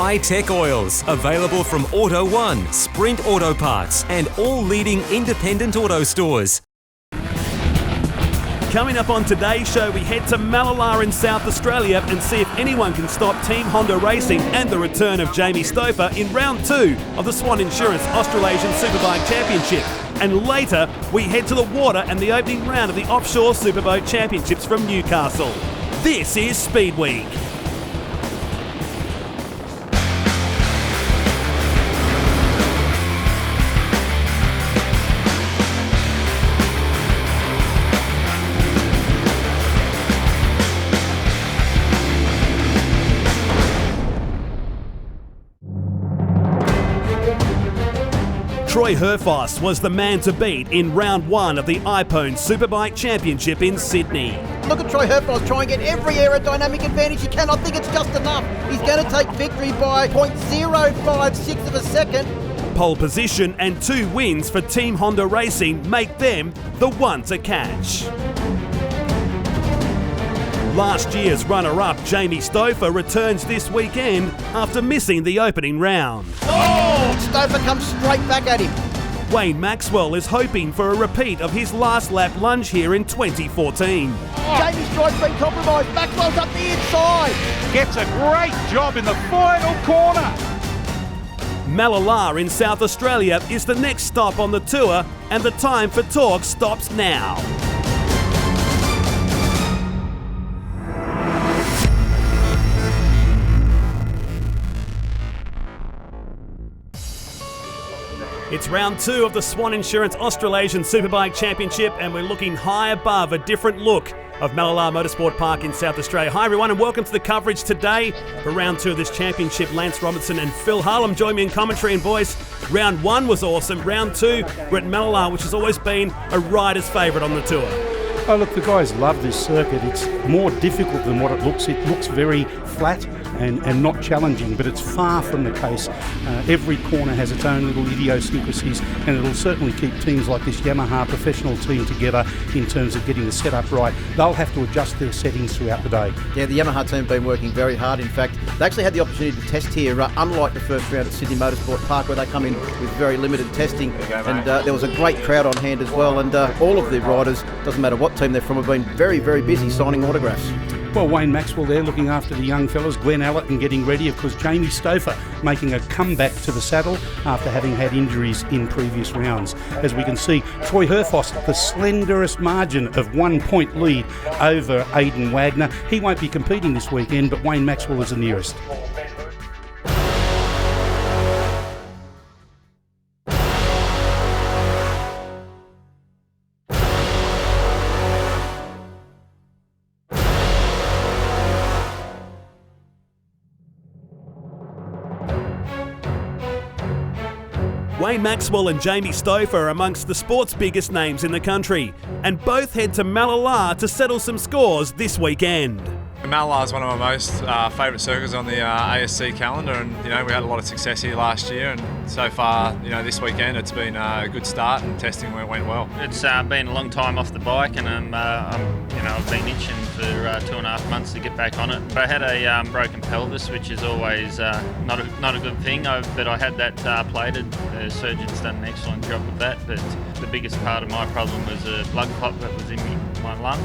high-tech oils, available from Auto One, Sprint Auto Parts, and all leading independent auto stores. Coming up on today's show, we head to Mallala in South Australia and see if anyone can stop Team Honda Racing and the return of Jamie Stouffer in round 2 of the Swann Insurance Australasian Superbike Championship. And later, we head to the water and the opening round of the Offshore Superboat Championships from Newcastle. This is Speedweek. Troy Herfoss was the man to beat in round 1 of the iPhone Superbike Championship in Sydney. Look at Troy Herfoss try and get every aerodynamic advantage he can. I think it's just enough. He's going to take victory by 0.056 of a second. Pole position and 2 wins for Team Honda Racing make them the one to catch. Last year's runner-up Jamie Stouffer returns this weekend after missing the opening round. Oh! Stouffer comes straight back at him. Wayne Maxwell is hoping for a repeat of his last lap lunge here in 2014. Jamie's stride's been compromised. Maxwell's up the inside. Gets a great job in the final corner. Mallala in South Australia is the next stop on the tour, and the time for talk stops now. It's round 2 of the Swann Insurance Australasian Superbike Championship, and we're looking high above a different look of Mallala Motorsport Park in South Australia. Hi everyone and welcome to the coverage today for round 2 of this championship. Lance Robertson and Phil Harlem join me in commentary, and boys, round 1 was awesome. Round 2, we're at Mallala, which has always been a rider's favourite on the tour. Oh look, the guys love this circuit. It's more difficult than what it looks. It looks very flat and not challenging, but it's far from the case. Every corner has its own little idiosyncrasies, and it'll certainly keep teams like this Yamaha professional team together in terms of getting the setup right. They'll have to adjust their settings throughout the day. Yeah, the Yamaha team have been working very hard. In fact, they actually had the opportunity to test here, unlike the first round at Sydney Motorsport Park, where they come in with very limited testing. And there was a great crowd on hand as well, and all of the riders, doesn't matter what team they're from, have been very, very busy signing autographs. Well, Wayne Maxwell there looking after the young fellas, Glenn Allerton getting ready, of course Jamie Stouffer making a comeback to the saddle after having had injuries in previous rounds. As we can see, Troy Herfoss, the slenderest margin of 1 point lead over Aidan Wagner. He won't be competing this weekend, but Wayne Maxwell is the nearest. Wayne Maxwell and Jamie Stouffer are amongst the sport's biggest names in the country, and both head to Mallala to settle some scores this weekend. Mallala is one of my most favourite circuits on the ASC calendar, and we had a lot of success here last year, and so far this weekend it's been a good start and testing went well. It's been a long time off the bike, and I've been itching for 2.5 months to get back on it. But I had a broken pelvis, which is always not a good thing, but I had that plated. The surgeon's done an excellent job with that, but the biggest part of my problem was a blood clot that was in my lung,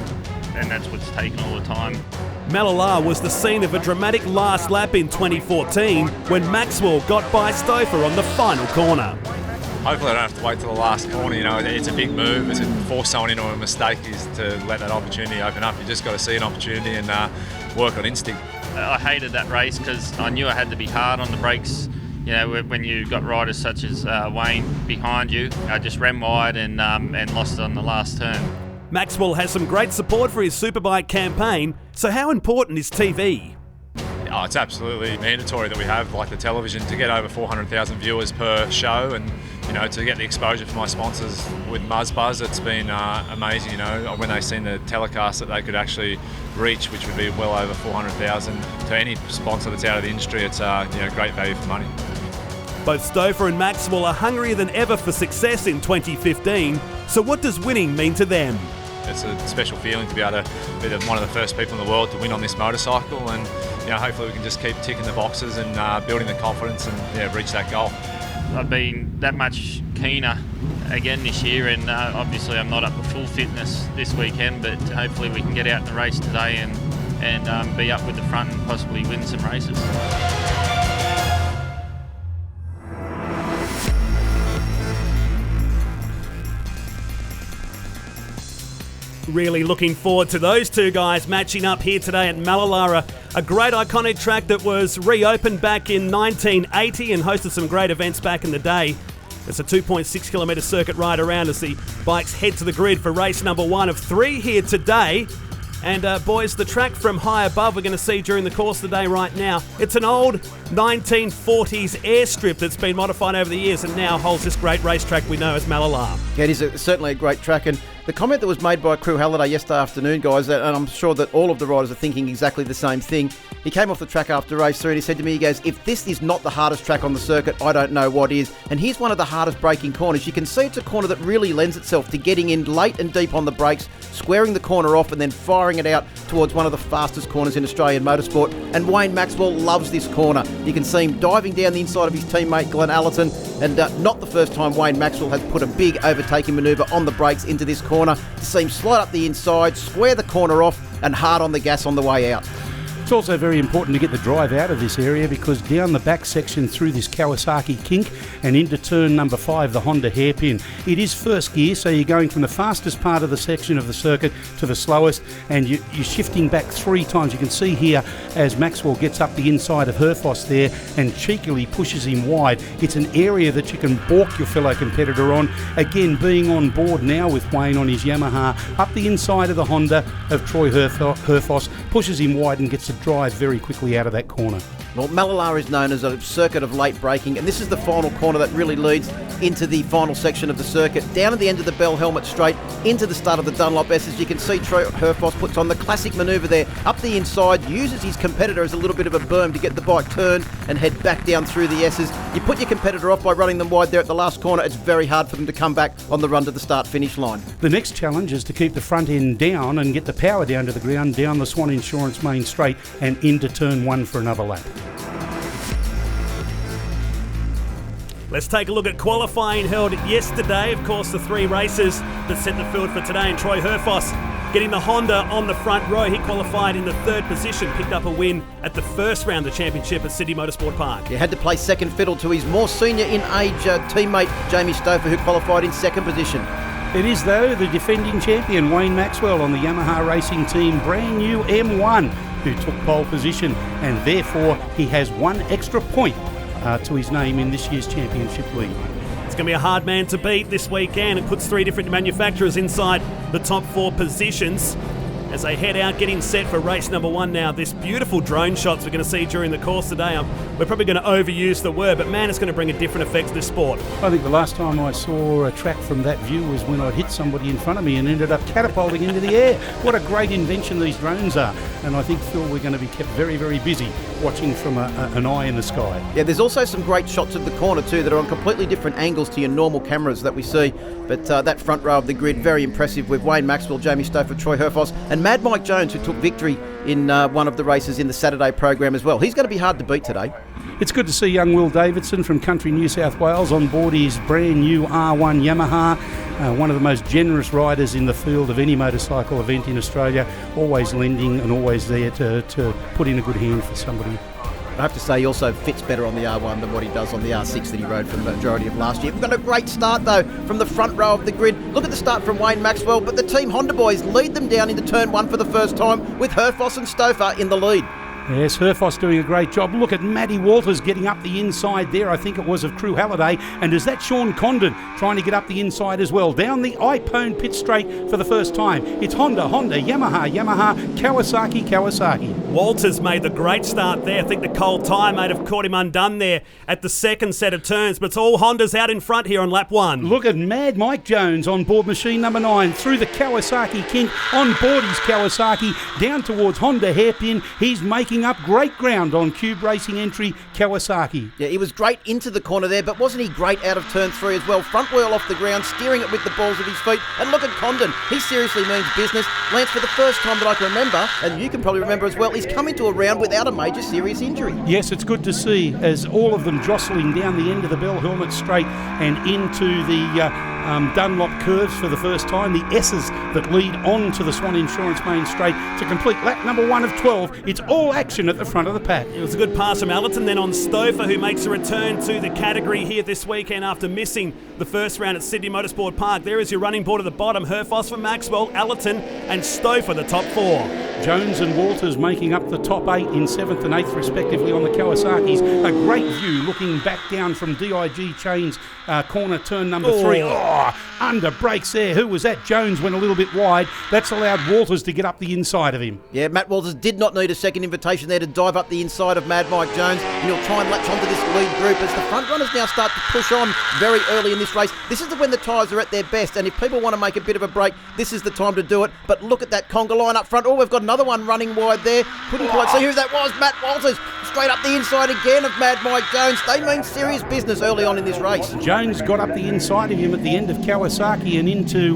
and that's what's taken all the time. Mallala was the scene of a dramatic last lap in 2014 when Maxwell got by Stouffer on the final corner. Hopefully I don't have to wait till the last corner. It's a big move. To force someone into a mistake is to let that opportunity open up. You just got to see an opportunity and work on instinct. I hated that race because I knew I had to be hard on the brakes. When you got riders such as Wayne behind you, I just ran wide and lost it on the last turn. Maxwell has some great support for his Superbike campaign, so how important is TV? Oh, it's absolutely mandatory that we have the television to get over 400,000 viewers per show, and to get the exposure for my sponsors with MuzzBuzz, it's been amazing. When they've seen the telecast that they could actually reach, which would be well over 400,000 to any sponsor that's out of the industry, it's great value for money. Both Stouffer and Maxwell are hungrier than ever for success in 2015, so what does winning mean to them? it's a special feeling to be able to be one of the first people in the world to win on this motorcycle, and hopefully we can just keep ticking the boxes and building the confidence and reach that goal. I've been that much keener again this year, and obviously I'm not up to full fitness this weekend, but hopefully we can get out in the race today and be up with the front and possibly win some races. Really looking forward to those two guys matching up here today at Mallala, a great iconic track that was reopened back in 1980 and hosted some great events back in the day. It's a 2.6 kilometre circuit ride around as the bikes head to the grid for race number 1 of 3 here today. And boys, the track from high above we're going to see during the course of the day right now, it's an old 1940s airstrip that's been modified over the years and now holds this great racetrack we know as Mallala. Yeah, it is certainly a great track, and the comment that was made by Crew Halliday yesterday afternoon, guys, and I'm sure that all of the riders are thinking exactly the same thing. He came off the track after race 3 and he said to me, he goes, if this is not the hardest track on the circuit, I don't know what is. And here's one of the hardest braking corners. You can see it's a corner that really lends itself to getting in late and deep on the brakes, squaring the corner off and then firing it out towards one of the fastest corners in Australian motorsport. And Wayne Maxwell loves this corner. You can see him diving down the inside of his teammate Glenn Allerton, and not the first time Wayne Maxwell has put a big overtaking manoeuvre on the brakes into this corner. To see him slide up the inside, square the corner off and hard on the gas on the way out. It's also very important to get the drive out of this area, because down the back section through this Kawasaki kink and into turn number 5, the Honda hairpin, it is first gear, so you're going from the fastest part of the section of the circuit to the slowest, and you're shifting back 3 times. You can see here as Maxwell gets up the inside of Herfoss there and cheekily pushes him wide. It's an area that you can balk your fellow competitor on. Again, being on board now with Wayne on his Yamaha, up the inside of the Honda of Troy Herfoss, pushes him wide and gets to drive very quickly out of that corner. Well, Mallala is known as a circuit of late braking, and this is the final corner that really leads into the final section of the circuit. Down at the end of the Bell Helmet Straight, into the start of the Dunlop S. As you can see, Troy Herfoss puts on the classic manoeuvre there, up the inside, uses his competitor as a little bit of a berm to get the bike turned and head back down through the S's. You put your competitor off by running them wide there at the last corner. It's very hard for them to come back on the run to the start-finish line. The next challenge is to keep the front end down and get the power down to the ground, down the Swann Insurance main straight and into turn 1 for another lap. Let's take a look at qualifying held yesterday. Of course, the 3 races that set the field for today. And Troy Herfoss getting the Honda on the front row. He qualified in the 3rd position, picked up a win at the first round of the championship at Sydney Motorsport Park. He had to play second fiddle to his more senior in age teammate Jamie Stouffer, who qualified in 2nd position. It is, though, the defending champion Wayne Maxwell on the Yamaha Racing Team brand new M1 who took pole position, and therefore he has 1 extra point to his name in this year's championship league. It's going to be a hard man to beat this weekend. It puts 3 different manufacturers inside the top 4 positions as they head out, getting set for race number 1 now. This beautiful drone shots we're going to see during the course today. We're probably going to overuse the word, but man, it's going to bring a different effect to this sport. I think the last time I saw a track from that view was when I'd hit somebody in front of me and ended up catapulting into the air. What a great invention these drones are. And I think, Phil, we're going to be kept very, very busy watching from an eye in the sky. Yeah, there's also some great shots of the corner too that are on completely different angles to your normal cameras that we see. But that front row of the grid, very impressive with Wayne Maxwell, Jamie Stouffer, Troy Herfoss and Mad Mike Jones, who took victory in one of the races in the Saturday program as well. He's going to be hard to beat today. It's good to see young Will Davidson from Country New South Wales on board his brand new R1 Yamaha. One of the most generous riders in the field of any motorcycle event in Australia, always lending and always there to put in a good hand for somebody. I have to say he also fits better on the R1 than what he does on the R6 that he rode for the majority of last year. We've got a great start though from the front row of the grid. Look at the start from Wayne Maxwell, but the Team Honda boys lead them down into turn 1 for the first time with Herfoss and Stouffer in the lead. Yes, Herfoss doing a great job. Look at Matty Walters getting up the inside there. I think it was of Crew Halliday. And is that Sean Condon trying to get up the inside as well? Down the Iphone pit straight for the first time. It's Honda, Yamaha, Kawasaki. Walters made the great start there. I think the cold tyre might have caught him undone there at the second set of turns. But it's all Hondas out in front here on lap 1. Look at Mad Mike Jones on board machine number 9 through the Kawasaki kink, on board his Kawasaki, down towards Honda hairpin. He's making making up great ground on Cube Racing entry Kawasaki. Yeah, he was great into the corner there, but wasn't he great out of turn 3 as well? Front wheel off the ground, steering it with the balls of his feet. And look at Condon. He seriously means business. Lance, for the first time that I can remember, and you can probably remember as well, he's come into a round without a major serious injury. Yes, it's good to see as all of them jostling down the end of the Bell Helmet straight and into the Dunlop curves for the first time. The S's that lead on to the Swann Insurance main straight to complete lap number 1 of 12. It's all action at the front of the pack. It was a good pass from Allerton, then on Stouffer, who makes a return to the category here this weekend after missing the first round at Sydney Motorsport Park. There is your running board at the bottom. Herfoss for Maxwell, Allerton and Stouffer, the top 4. Jones and Walters making up the top 8 in 7th and 8th respectively on the Kawasaki's. A great view looking back down from DIG Chains corner turn number 3. Under brakes there. Who was that? Jones went a little bit wide. That's allowed Walters to get up the inside of him. Yeah, Matt Walters did not need a second invitation there to dive up the inside of Mad Mike Jones, and he'll try and latch onto this lead group as the front runners now start to push on very early in this race. This is when the tyres are at their best, and if people want to make a bit of a break, this is the time to do it. But look at that conga line up front. Oh, we've got another one running wide there. Couldn't quite see who that was. Matt Walters straight up the inside again of Mad Mike Jones. They mean serious business early on in this race. Jones got up the inside of him at the end of Kawasaki and into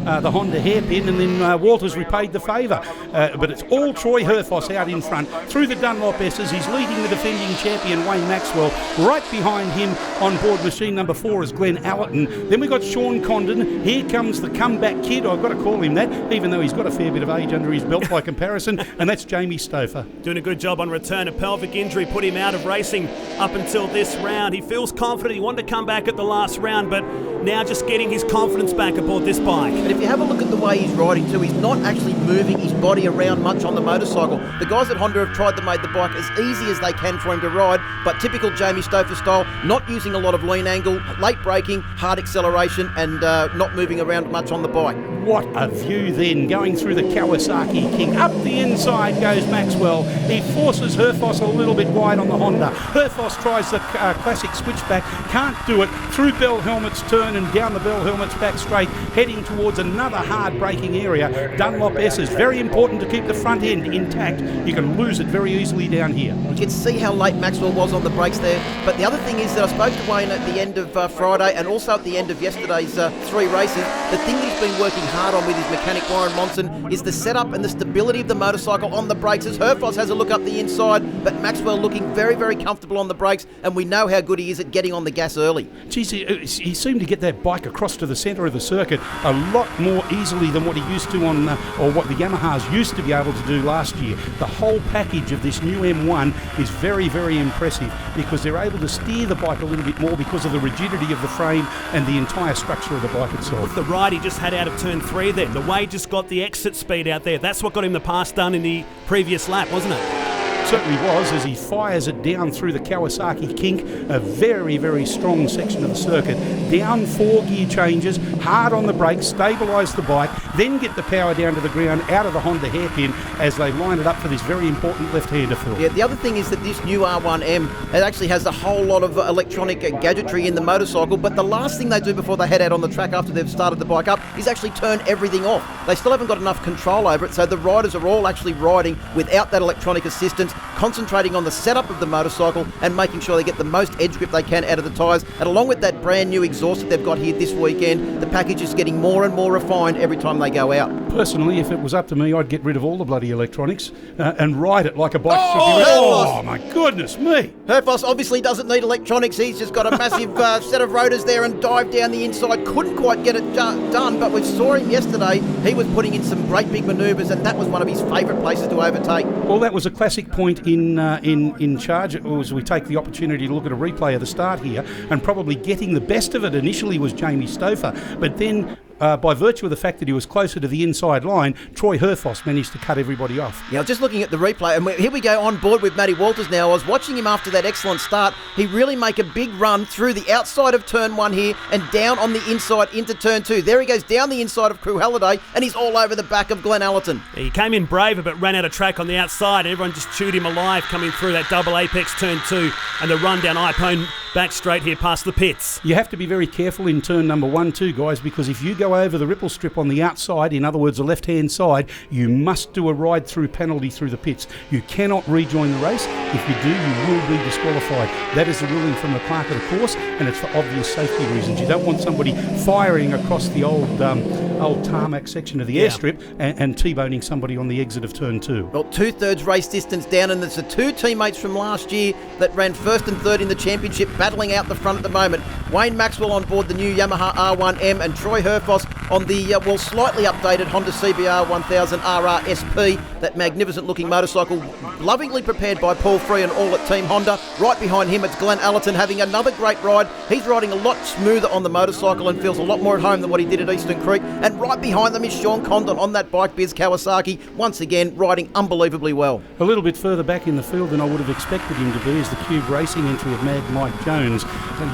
the Honda hairpin, and then Walters repaid the favour. But it's all Troy Herfoss out in front. Through the Dunlop S's, he's leading the defending champion Wayne Maxwell. Right behind him on board machine number 4 is Glenn Allerton. Then we've got Sean Condon. Here comes the comeback kid. I've got to call him that, even though he's got a fair bit of age under his belt by comparison, and that's Jamie Stouffer. Doing a good job on return. A pelvic injury put him out of racing up until this round. He feels confident. He wanted to come back at the last round, but now just getting his confidence back aboard this bike. And if you have a look at the way he's riding too, he's not actually moving his body around much on the motorcycle. The guys at Honda have tried to make the bike as easy as they can for him to ride, but typical Jamie Stouffer style, not using a lot of lean angle, late braking, hard acceleration, and not moving around much on the bike. What a view then, going through the Kawasaki King. Up the inside goes Maxwell. He forces Herfoss a little bit wide on the Honda. Herfoss tries the classic switchback, can't do it. Through Bell Helmet's turn and down the Bell Helmet's back straight, heading towards another hard braking area. Dunlop S's, very important to keep the front end intact. You can lose it very easily down here. You can see how late Maxwell was on the brakes there. But the other thing is that I spoke to Wayne at the end of Friday and also at the end of yesterday's 3 races. The thing he's been working hard on with his mechanic Warren Monson is the setup and the stability of the motorcycle on the brakes. As Herfoss has a look up the inside, but Maxwell looking very, very comfortable on the brakes, and we know how good he is at getting on the gas early. Geez, he seemed to get that bike across to the centre of the circuit a lot more easily than what he used to on, or what the Yamahas used to be able to do last year. The whole package of this new M1 is very, very impressive because they're able to steer the bike a little bit more because of the rigidity of the frame and the entire structure of the bike itself. The ride he just had out of turn 3 then, the way he just got the exit speed out there, that's what got him the pass done in the previous lap, wasn't it? Certainly was, as he fires it down through the Kawasaki Kink, a very, very strong section of the circuit. Down 4 gear changes, hard on the brakes, stabilise the bike, then get the power down to the ground out of the Honda hairpin as they line it up for this very important left-hander fill. Yeah, the other thing is that this new R1M, it actually has a whole lot of electronic gadgetry in the motorcycle, but the last thing they do before they head out on the track after they've started the bike up is actually turn everything off. They still haven't got enough control over it, so the riders are all actually riding without that electronic assistance, concentrating on the setup of the motorcycle and making sure they get the most edge grip they can out of the tyres. And along with that brand new exhaust that they've got here this weekend, the package is getting more and more refined every time they go out. Personally, if it was up to me, I'd get rid of all the bloody electronics and ride it like a bike should be. Oh, my goodness me. Herfoss obviously doesn't need electronics. He's just got a massive set of rotors there and dived down the inside. Couldn't quite get it done, but we saw him yesterday. He was putting in some great big manoeuvres, and that was one of his favourite places to overtake. Well, that was a classic point in charge. As we take the opportunity to look at a replay of the start here, and probably getting the best of it initially was Jamie Stouffer, but then by virtue of the fact that he was closer to the inside line, Troy Herfoss managed to cut everybody off. Yeah, just looking at the replay, and here we go on board with Matty Walters now. I was watching him after that excellent start. He really make a big run through the outside of turn 1 here and down on the inside into turn 2. There he goes down the inside of Crew Halliday, and he's all over the back of Glenn Allerton. He came in braver but ran out of track on the outside. Everyone just chewed him alive coming through that double apex turn 2 and the run down Iphone back straight here past the pits. You have to be very careful in turn number 1 too, guys, because if you go go over the ripple strip on the outside, in other words, the left-hand side, you must do a ride-through penalty through the pits. You cannot rejoin the race. If you do, you will be disqualified. That is the ruling from the clerk of the course, and it's for obvious safety reasons. You don't want somebody firing across the old tarmac section of the airstrip and T-boning somebody on the exit of turn 2. Well, 2/3 race distance down, and there's the two teammates from last year that ran first and third in the championship battling out the front at the moment. Wayne Maxwell on board the new Yamaha R1M and Troy Herfoss on the, slightly updated Honda CBR 1000 RR SP, that magnificent looking motorcycle, lovingly prepared by Paul Free and all at Team Honda. Right behind him, it's Glenn Allerton having another great ride. He's riding a lot smoother on the motorcycle and feels a lot more at home than what he did at Eastern Creek. And right behind them is Sean Condon on that bike biz Kawasaki, once again riding unbelievably well. A little bit further back in the field than I would have expected him to be is the Cube Racing entry of Mad Mike Jones.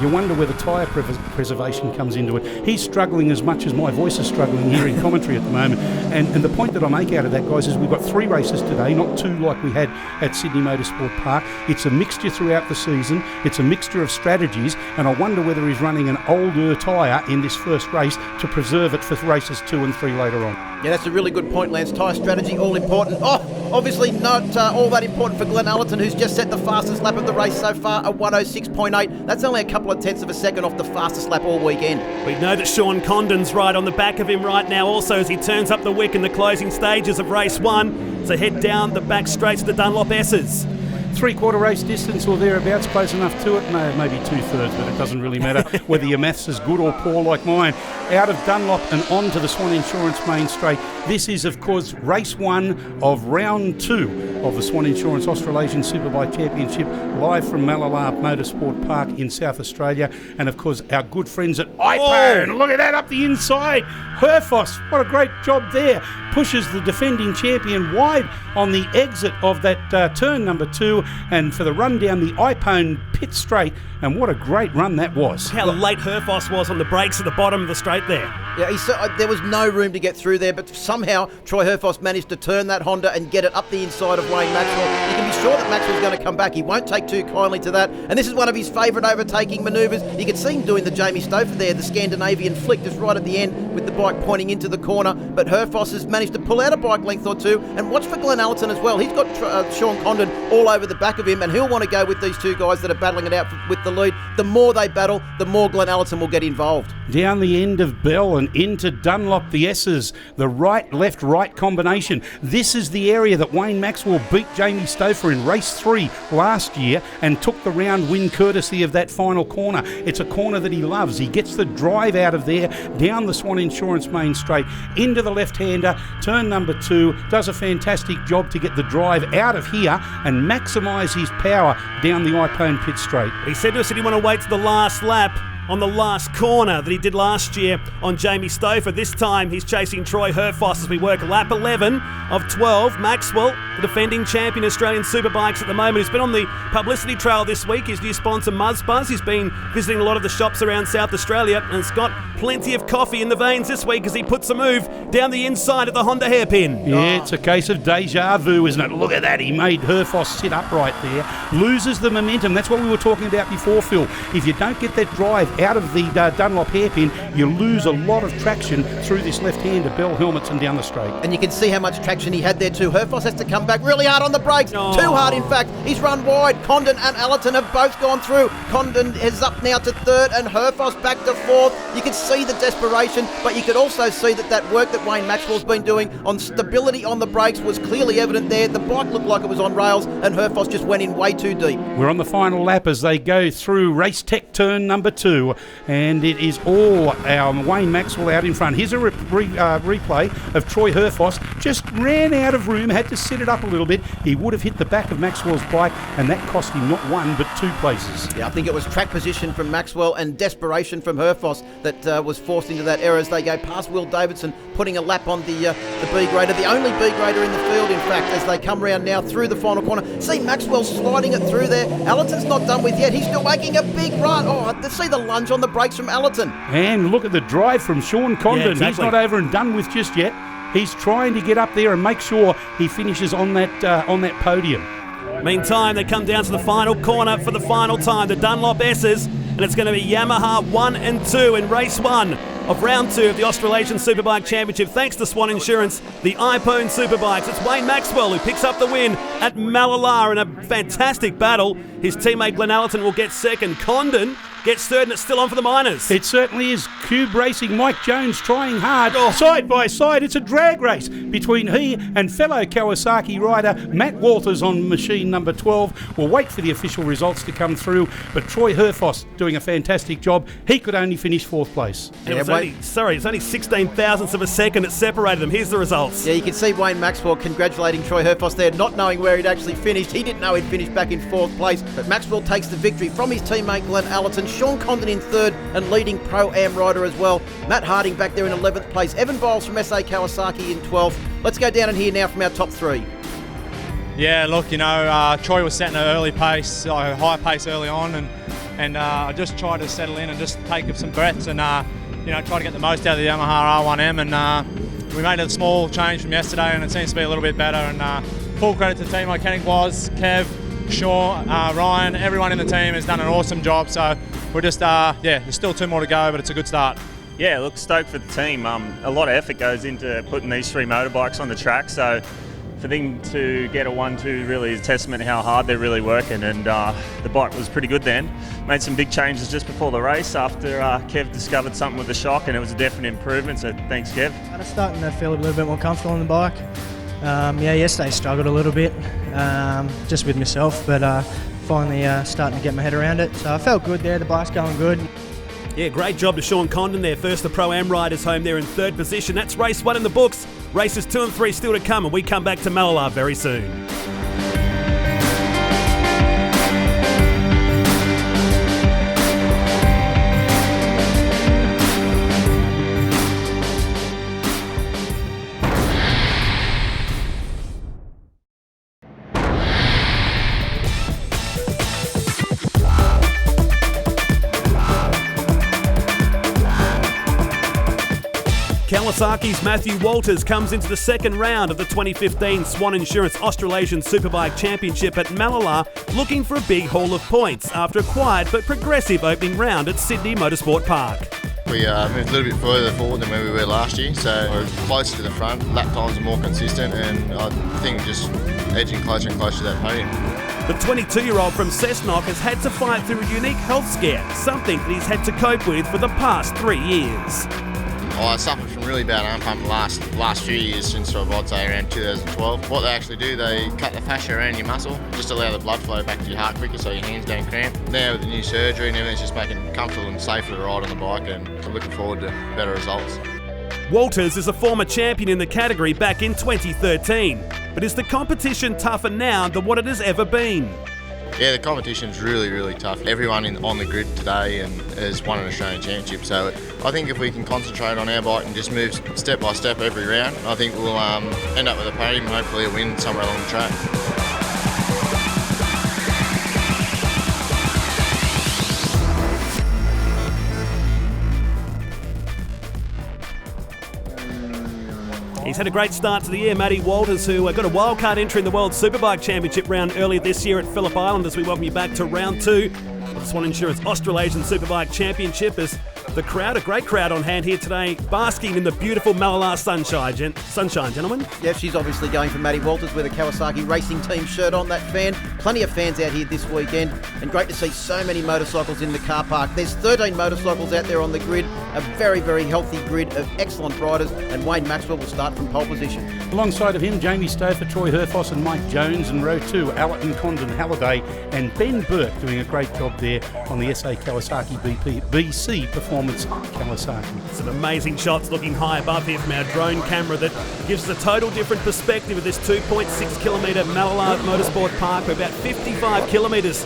You wonder whether tyre preservation comes into it. He's struggling as much as my voice is struggling here in commentary at the moment. And the point that I make out of that, guys, is we've got 3 races today, not 2 like we had at Sydney Motorsport Park. It's a mixture throughout the season. It's a mixture of strategies, and I wonder whether he's running an older tyre in this first race to preserve it for races 2 and 3 later on. Yeah, that's a really good point, Lance. Tyre strategy, all important. Obviously not all that important for Glenn Allerton, who's just set the fastest lap of the race so far, a 106.8. That's only a couple of tenths of a second off the fastest lap all weekend. We know that Sean Condon's right on the back of him right now also as he turns up the wick in the closing stages of race 1. So head down the back straight to the Dunlop S's. 3/4 race distance or thereabouts, close enough to it. No, maybe 2/3, but it doesn't really matter whether your maths is good or poor like mine. Out of Dunlop and on to the Swann Insurance Main Straight. This is, of course, race 1 of round 2 of the Swann Insurance Australasian Superbike Championship, live from Mallala Motorsport Park in South Australia. And, of course, our good friends at iPhone. Look at that up the inside. Herfoss, what a great job there. Pushes the defending champion wide on the exit of that turn number 2, and for the run down the iPhone pit straight, and what a great run that was. How late Herfoss was on the brakes at the bottom of the straight there. Yeah, there was no room to get through there, but somehow Troy Herfoss managed to turn that Honda and get it up the inside of Wayne Maxwell. You can be sure that Maxwell's going to come back. He won't take too kindly to that, and this is one of his favourite overtaking manoeuvres. You can see him doing the Jamie Stouffer there, the Scandinavian flick, just right at the end with the bike pointing into the corner, but Herfoss has managed to pull out a bike length or 2, and watch for Glenn Allerton as well. He's got Sean Condon all over the back of him, and he'll want to go with these 2 guys that are battling it out with the lead. The more they battle, the more Glenn Allerton will get involved. Down the end of Bell and into Dunlop, the S's, the right, left, right combination. This is the area that Wayne Maxwell beat Jamie Stouffer in race 3 last year and took the round win courtesy of that final corner. It's a corner that he loves. He gets the drive out of there, down the Swann Insurance Main Straight, into the left-hander, turn number 2, does a fantastic job to get the drive out of here and maximise his power down the iPhone pit straight. He said to us that he want to wait to the last lap on the last corner that he did last year on Jamie Stouffer. This time he's chasing Troy Herfoss as we work lap 11 of 12. Maxwell, the defending champion Australian Superbikes at the moment, who's been on the publicity trail this week. His new sponsor Muzbuzz. He's been visiting a lot of the shops around South Australia and has got plenty of coffee in the veins this week as he puts a move down the inside of the Honda hairpin. Yeah, it's a case of deja vu, isn't it? Look at that. He made Herfoss sit upright there. Loses the momentum. That's what we were talking about before, Phil. If you don't get that drive out of the Dunlop hairpin, you lose a lot of traction through this left-hander, Bell helmets and down the straight. And you can see how much traction he had there too. Herfoss has to come back really hard on the brakes. Too hard, in fact. He's run wide. Condon and Allerton have both gone through. Condon is up now to 3rd and Herfoss back to 4th. You can see the desperation, but you could also see that work that Wayne Maxwell's been doing on stability on the brakes was clearly evident there. The bike looked like it was on rails, and Herfoss just went in way too deep. We're on the final lap as they go through Race Tech turn number 2, and it is all our Wayne Maxwell out in front. Here's a replay of Troy Herfoss. Just ran out of room, had to set it up a little bit. He would have hit the back of Maxwell's bike, and that cost him not 1 but 2 places. Yeah, I think it was track position from Maxwell and desperation from Herfoss that was forced into that error as they go past Will Davidson, putting a lap on the B grader, the only B grader in the field, in fact, as they come round now through the final corner. See Maxwell sliding it through there. Allerton's not done with yet. He's still making a big run. See the lunge on the brakes from Allerton. And look at the drive from Sean Condon. Yeah, exactly. He's not over and done with just yet. He's trying to get up there and make sure he finishes on that podium. Meantime, they come down to the final corner for the final time, the Dunlop S's, and it's going to be Yamaha 1 and 2 in race 1 of round 2 of the Australasian Superbike Championship. Thanks to Swann Insurance, the iPhone Superbikes. It's Wayne Maxwell who picks up the win at Mallala in a fantastic battle. His teammate Glenn Allerton will get second. Condon gets third, and it's still on for the minors. It certainly is. Cube Racing, Mike Jones trying hard. Side by side, it's a drag race between he and fellow Kawasaki rider Matt Walters on machine number 12. We'll wait for the official results to come through, but Troy Herfoss doing a fantastic job. He could only finish 4th place. It's only 16 thousandths of a second that separated them. Here's the results. Yeah, you can see Wayne Maxwell congratulating Troy Herfoss there, not knowing where he'd actually finished. He didn't know he'd finished back in 4th place, but Maxwell takes the victory from his teammate Glenn Allerton. Sean Condon in 3rd and leading Pro-Am rider as well. Matt Harding back there in 11th place. Evan Biles from SA Kawasaki in 12th. Let's go down and hear now from our top 3. Yeah, look, Troy was setting an early pace, a high pace early on, and I just tried to settle in and just take some breaths and try to get the most out of the Yamaha R1M, and we made a small change from yesterday, and it seems to be a little bit better. And full credit to the team, mechanic was Kev, Shaw, Ryan, everyone in the team has done an awesome job. So we're just, there's still 2 more to go, but it's a good start. Yeah, look, stoked for the team. A lot of effort goes into putting these 3 motorbikes on the track, so for them to get a 1-2 really is a testament to how hard they're really working, and the bike was pretty good then. Made some big changes just before the race after Kev discovered something with the shock, and it was a definite improvement, so thanks, Kev. I'm starting to feel a little bit more comfortable on the bike. Yesterday struggled a little bit, just with myself, but finally starting to get my head around it. So I felt good there, the bike's going good. Yeah, great job to Sean Condon there. First the Pro-Am riders home there in 3rd position. That's race 1 in the books. Races 2 and 3 still to come, and we come back to Mallala very soon. Kawasaki's Matthew Walters comes into the second round of the 2015 Swann Insurance Australasian Superbike Championship at Mallala, looking for a big haul of points after a quiet but progressive opening round at Sydney Motorsport Park. We moved a little bit further forward than where we were last year, so we're closer to the front, lap times are more consistent, and I think just edging closer and closer to that podium. The 22-year-old from Cessnock has had to fight through a unique health scare, something that he's had to cope with for the past 3 years. I suffered from really bad arm pump the last few years since I'd say around 2012. What they actually do, they cut the fascia around your muscle, just allow the blood flow back to your heart quicker so your hands don't cramp. Now with the new surgery and everything, it's just making it comfortable and safer to ride on the bike, and I'm looking forward to better results. Walters is a former champion in the category back in 2013, but is the competition tougher now than what it has ever been? Yeah, the competition's really, really tough. Everyone on the grid today has won an Australian Championship, so I think if we can concentrate on our bike and just move step by step every round, I think we'll end up with a podium and hopefully a win somewhere along the track. He's had a great start to the year, Matty Walters, who got a wildcard entry in the World Superbike Championship round earlier this year at Phillip Island, as we welcome you back to round 2 of the Swann Insurance Australasian Superbike Championship. As the crowd, a great crowd on hand here today, basking in the beautiful Mallala sunshine, gentlemen. Yeah, she's obviously going for Matty Walters with a Kawasaki Racing Team shirt on, that fan. Plenty of fans out here this weekend, and great to see so many motorcycles in the car park. There's 13 motorcycles out there on the grid, a very, very healthy grid of excellent riders, and Wayne Maxwell will start from pole position. Alongside of him, Jamie Stouffer, Troy Herfoss and Mike Jones, and row 2, Allerton, Condon, Halliday and Ben Burke doing a great job there on the SA Kawasaki BC Performance Kawasaki. Some amazing shots looking high above here from our drone camera that gives us a total different perspective of this 2.6 kilometre Mallala Motorsport Park. We're about 55 kilometres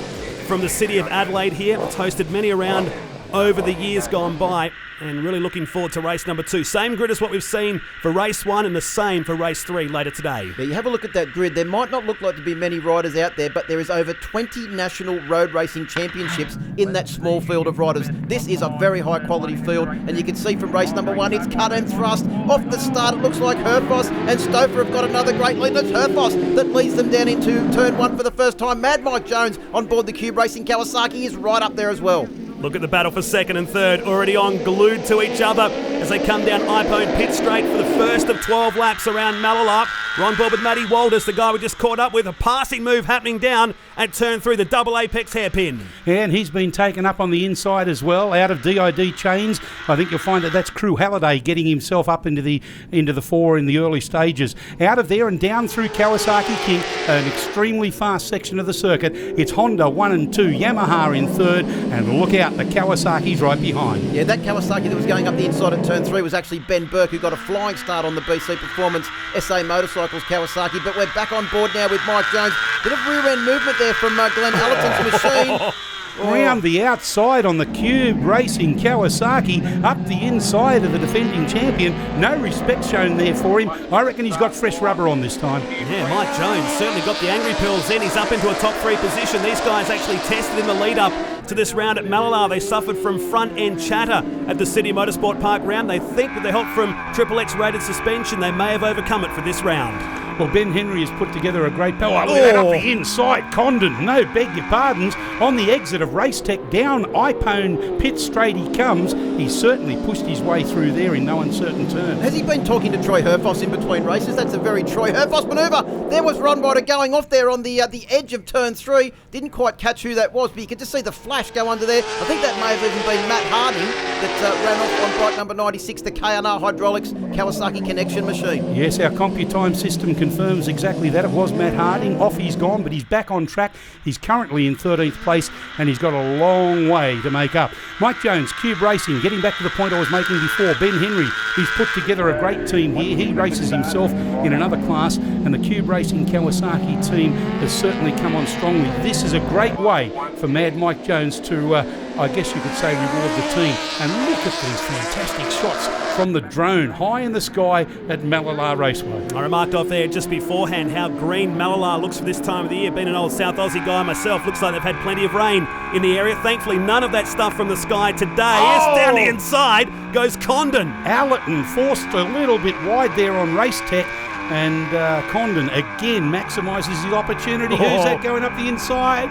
from the city of Adelaide here. It's hosted many around over the years gone by, and really looking forward to race number 2. Same grid as what we've seen for race 1 and the same for race 3 later today. Yeah, you have a look at that grid. There might not look like to be many riders out there, but there is over 20 national road racing championships in that small field of riders. This is a very high quality field, and you can see from race number 1, it's cut and thrust. Off the start, it looks like Herfoss and Stouffer have got another great lead. It's Herfoss that leads them down into turn 1 for the first time. Mad Mike Jones on board the Cube Racing Kawasaki is right up there as well. Look at the battle for second and third, already on, glued to each other as they come down Iphone pit straight for the first of 12 laps around Mallala. We're on board with Matty Walters, the guy we just caught up with. A passing move happening down at turn 3, the double apex hairpin. And he's been taken up on the inside as well, out of DID chains. I think you'll find that that's Crew Halliday getting himself up into the 4 in the early stages. Out of there and down through Kawasaki King, an extremely fast section of the circuit. It's Honda 1 and 2, Yamaha in third, and look out, the Kawasaki's right behind. Yeah, that Kawasaki that was going up the inside at turn 3 was actually Ben Burke, who got a flying start on the BC Performance SA Motorcycles Kawasaki. But we're back on board now with Mike Jones. Bit of rear end movement there from Glenn Allerton's machine. Round the outside on the Cube Racing Kawasaki, up the inside of the defending champion. No respect shown there for him. I reckon he's got fresh rubber on this time. Yeah, Mike Jones certainly got the angry pills in. He's up into a top 3 position. These guys actually tested in the lead up to this round at Mallala. They suffered from front end chatter at the City Motorsport Park round. They think with the help from Triple X rated suspension, they may have overcome it for this round. Well, Ben Henry has put together a great power. Look at that up the inside. Condon, no, beg your pardons. On the exit of Racetech, down Iphone pit straight he comes. He's certainly pushed his way through there in no uncertain terms. Has he been talking to Troy Herfoss in between races? That's a very Troy Herfoss manoeuvre. There was Ron Ryder going off there on the edge of turn 3. Didn't quite catch who that was, but you could just see the flash go under there. I think that may have even been Matt Harding that ran off on bike number 96, the KNR Hydraulics Kawasaki Connection machine. Yes, our CompuTime system confirms exactly that. It was Matt Harding. Off he's gone, but he's back on track. He's currently in 13th place, and he's got a long way to make up. Mike Jones, Cube Racing, getting back to the point I was making before. Ben Henry, he's put together a great team here. He races himself in another class, and the Cube Racing Kawasaki team has certainly come on strongly. This is a great way for Mad Mike Jones to, I guess you could say, reward the team. And look at these fantastic shots from the drone high in the sky at Mallala Raceway. I remarked off there just beforehand how green Mallala looks for this time of the year. Being an old South Aussie guy myself, looks like they've had plenty of rain in the area. Thankfully, none of that stuff from the sky today. Yes, down the inside goes Condon. Allerton forced a little bit wide there on Racetech. And Condon again maximises his opportunity. Who's that going up the inside?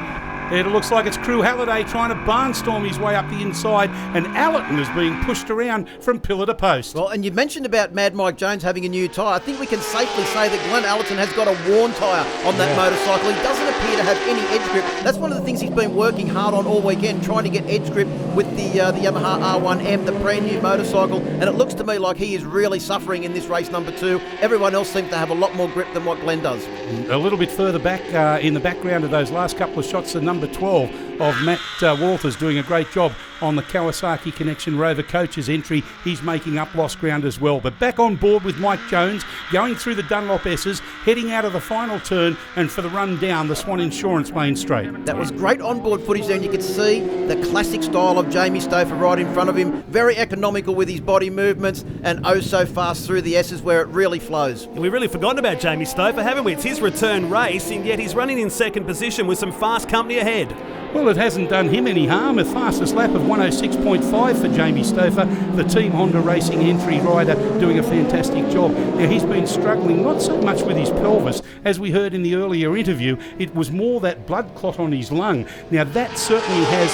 It looks like it's Crew Halliday trying to barnstorm his way up the inside, and Allerton is being pushed around from pillar to post. Well, and you mentioned about Mad Mike Jones having a new tyre. I think we can safely say that Glenn Allerton has got a worn tyre on that motorcycle. He doesn't appear to have any edge grip. That's one of the things he's been working hard on all weekend, trying to get edge grip with the Yamaha R1M, the brand new motorcycle, and it looks to me like he is really suffering in this race number 2. Everyone else seems to have a lot more grip than what Glenn does. A little bit further back in the background of those last couple of shots, the number 12 of Matt Walters doing a great job on the Kawasaki Connection Rover Coaches entry. He's making up lost ground as well. But back on board with Mike Jones, going through the Dunlop S's, heading out of the final turn and for the run down the Swann Insurance main straight. That was great onboard footage there, and you could see the classic style of Jamie Stauffer right in front of him. Very economical with his body movements and oh so fast through the S's where it really flows. We've really forgotten about Jamie Stauffer, haven't we? It's his return race, and yet he's running in second position with some fast company ahead. Well, it hasn't done him any harm. A fastest lap of 106.5 for Jamie Stauffer, the Team Honda Racing entry rider, doing a fantastic job. Now, he's been struggling not so much with his pelvis, as we heard in the earlier interview. It was more that blood clot on his lung. Now, that certainly has,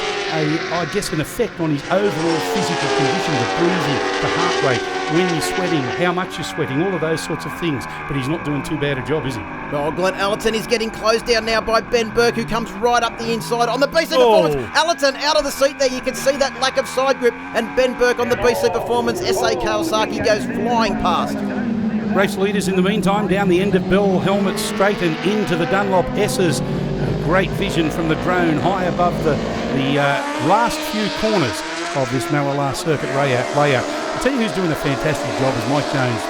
an effect on his overall physical condition, the breathing, the heart rate, when you're sweating, how much you're sweating, all of those sorts of things. But he's not doing too bad a job, is he? Oh, Glenn Allerton is getting closed down now by Ben Burke, who comes right up the inside on the BC Performance. Allerton out of the seat there. You can see that lack of side grip, and Ben Burke on the BC Performance SA Kawasaki goes flying past. Race leaders in the meantime down the end of Bell Helmet Straight and into the Dunlop S's. Great vision from the drone high above the last few corners of this Mallala circuit layout. I'll tell you who's doing a fantastic job is Mike Jones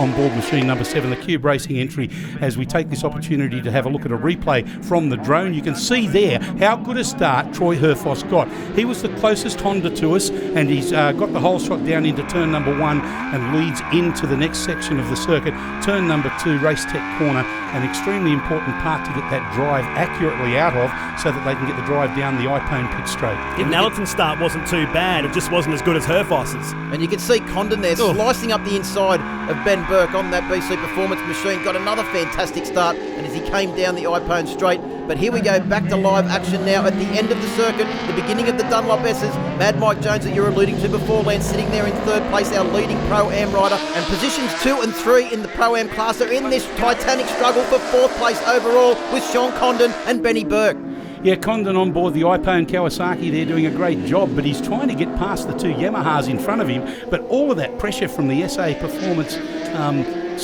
on board machine number 7, the Cube Racing entry. As we take this opportunity to have a look at a replay from the drone, you can see there how good a start Troy Herfoss got. He was the closest Honda to us, and he's got the whole shot down into turn number 1 and leads into the next section of the circuit. Turn number 2, Racetech corner, an extremely important part to get that drive accurately out of so that they can get the drive down the Iphone pit straight. Even Allerton's start wasn't too bad, it just wasn't as good as Herfoss's. And you can see Condon there slicing up the inside of Ben Burke on that BC Performance machine. Got another fantastic start, and as he came down the Iphone straight, But here we go, back to live action now at the end of the circuit, the beginning of the Dunlop S's. Mad Mike Jones that you're alluding to before, Lance, sitting there in third place, our leading Pro-Am rider. And positions 2 and 3 in the Pro-Am class are in this titanic struggle for fourth place overall with Sean Condon and Benny Burke. Yeah, Condon on board the Ipo and Kawasaki, they're doing a great job, but he's trying to get past the two Yamahas in front of him. But all of that pressure from the